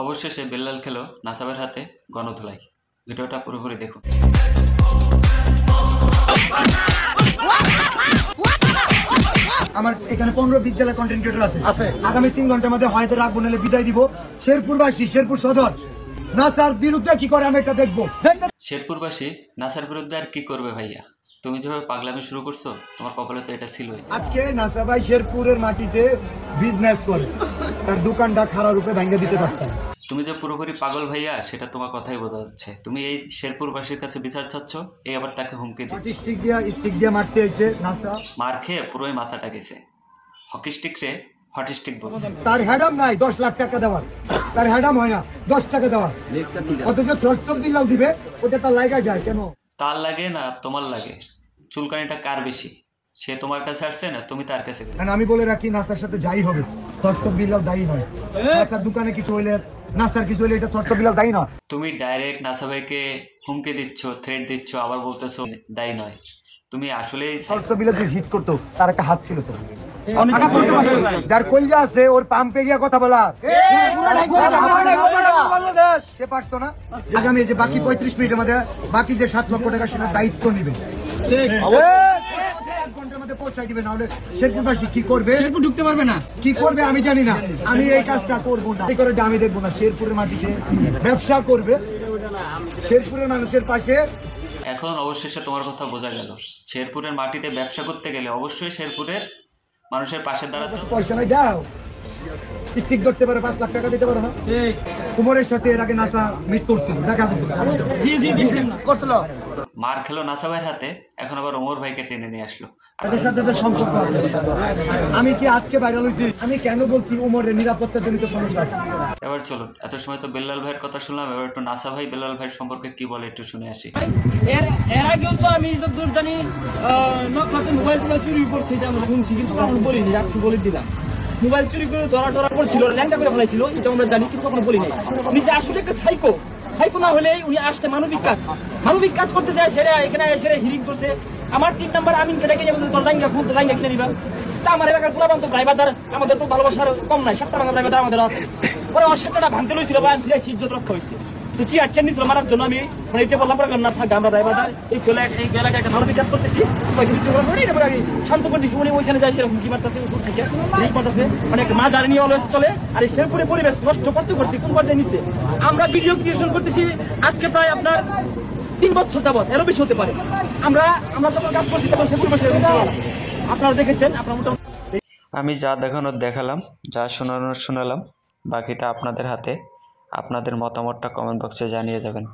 অবশেষে বেল্লাল খেলো নাসাবের হাতে গণধোলাই। ভিডিওটা পুরোপুরি দেখুন। আমার এখানে 15-20 জেলা কন্টেন্ট ক্রিয়েটর আছে। আগামী 3 ঘন্টার মধ্যে হয়তো রাখবো, নাহলে বিদায় দিব। শেরপুরবাসী, শেরপুর সদর নাসার বিরুদ্ধে কি করে আমি এটা দেখবো। শেরপুরবাসী নাসার বিরুদ্ধে আর কি করবে ভাইয়া? তুমি যেভাবে পাগলামি শুরু করছো, তোমার কপালে তো এটা ছিলই। আজকে নাসা ভাই শেরপুরের মাটিতে বিজনেস করে, তার দোকানটা খারাপ রূপে ভেঙে দিতে পারতাম। তুমি যে পুরোপুরি পাগল ভাইয়া, সেটা তোমার কথাই বোঝা যাচ্ছে। তুমি এই শেরপুরবাসীর কাছে বিচার চাচ্ছ, এই আবার তাকে হুমকি দিচ্ছ। স্টিক দিয়ে মারতে এসে নাসা মার খেয়ে পুরোই মাথাটা গেছে। হকি স্টিক রে হট স্টিক বলছে। তার হ্যাডাম নাই 10 লাখ টাকা দেওয়ার, তার হ্যাডাম হয় না 10 টাকা দেওয়ার, অথচ 300 বিল্লাল দিবে, ওটা তার লাগা যায় কেন? তার লাগে না তোমার লাগে? চুলকানিটা কার বেশি? সে তোমার কাছে আসছে না তুমি তার কাছে? আমি বলে রাখি, নাসার সাথে যাই হবে 300 বিল্লাল দায়ী নয়। নাসার দোকানে কিছু হইলে, নাসার কিছু হইলে এটা 300 বিল্লাল দায়ী নয়। তুমি ডাইরেক্ট নাসা ভাইকে হুমকি দিচ্ছ, থ্রেট দিচ্ছ, আবার বলতেছো দায়ী নয়। তুমি আসলেই 300 বিল্লাল যে হিট করতো, তার একটা হাত ছিল তো। যার কলজা আছে ওর পাম্পে গিয়ে কথা বলা, সে পারতো না। আগামী যে বাকি 35 মিনিটের মধ্যে বাকি যে 7 লক্ষ টাকা, সেটা দায়িত্ব নিবে, 1 ঘন্টার মধ্যে পৌঁছাই দিবে। নাহলে শেরপুরবাসী কি করবে? শেরপুর ঢুকতে পারবে না। কি করবে আমি জানি না, আমি এই কাজটা করবো না। এই করে আমি দেখবো না। শেরপুরের মাটিতে ব্যবসা করবে, শেরপুরের মানুষের পাশে। এখন অবশেষে তোমার কথা বোঝা গেল। শেরপুরের মাটিতে ব্যবসা করতে গেলে অবশ্যই শেরপুরের মানুষের পাশে দাঁড়াতে। পয়সা নাই, যাও স্টিক ধরতে পারে, 5 লাখ টাকা দিতে পারো না। উমরের সাথে এর আগে নাসা মিট করছিল, দেখা করছিল, মার খেলো নাসা ভাইয়ের হাতে, এখন আবার ওমর ভাইকে টেনে নিয়ে আসলো। তাদের সাথে সম্পর্ক আছে। আমি কি আজকে ভাইরাল হয়েছি? আমি কেন বলছি উমরের নিরাপত্তা জনিত সমস্যা আছে। এবার চলুন, এত সময় তো বেল্লাল ভাইয়ের কথা শুনলাম, এবার একটু নাসা ভাই বেল্লাল ভাইয়ের সম্পর্কে কি বলে একটু শুনে আসি। এর আগেও তো আমি যতদূর জানি নকশাতে মোবাইল চুরি করছে, এটা আমরা শুনছি, কিন্তু কখনো বলিনি। যাচ্ছি বলে দিলাম, মোবাইল চুরি করে ধরা পড়ছিল, ল্যাংটা করে ফেলাইছিল, এটা আমরা জানি, কিন্তু কখনো বলি নাই। উনি যে আসলে একটা সাইকো না হলে উনি আসছে মানবিক কাজ করতে চায়, সেটা এখানে এসে হিরিং করছে। আমার 3 নাম্বার আমিনকে ডেকে যাবেন, তোর লাইঙ্গা খুব লাইঙ্গা কিনে নিবা। তা আমার এলাকার পুরাবান তো ড্রাইভারদার, আমাদের তো ভালোবাসার কম নাই, 7টা বাংলা ড্রাইভার আমাদের আছে। পরে অসুবিধাটা ভাঙতে লইছিল বা ইজ্জত রক্ষা হয়েছে। তো চেয়ার নিছিল মারার জন্য, আমি মানে এটা বললাম না থাকবে, আমরা ড্রাইভারদার এই এলাকায় একটা মানবিক কাজ করতেছি, আমি শান্ত করে দিচ্ছি। উনি ওইখানে যায় সেরকম কি মারতেছে, উপর থেকে মানে মা জানি নিয়ে চলে। আর এই শেরপুরে পরিবেশ নষ্ট করতে কোন পর্যায়ে নিচ্ছে। আমরা ভিডিও ক্রিয়েশন করতেছি আজকে প্রায় আপনার 3 বছর যাবত, এরও বেশি হতে পারে। আমরা যখন কাজ করছি তখন শেরপুর আপনারা দেখেছেন। আপনার মোটামুটি আমি যা দেখানোর দেখালাম, যা শোনানোর শোনালাম, বাকিটা আপনাদের হাতে। আপনাদের মতামতটা কমেন্ট বক্সে জানিয়ে যাবেন।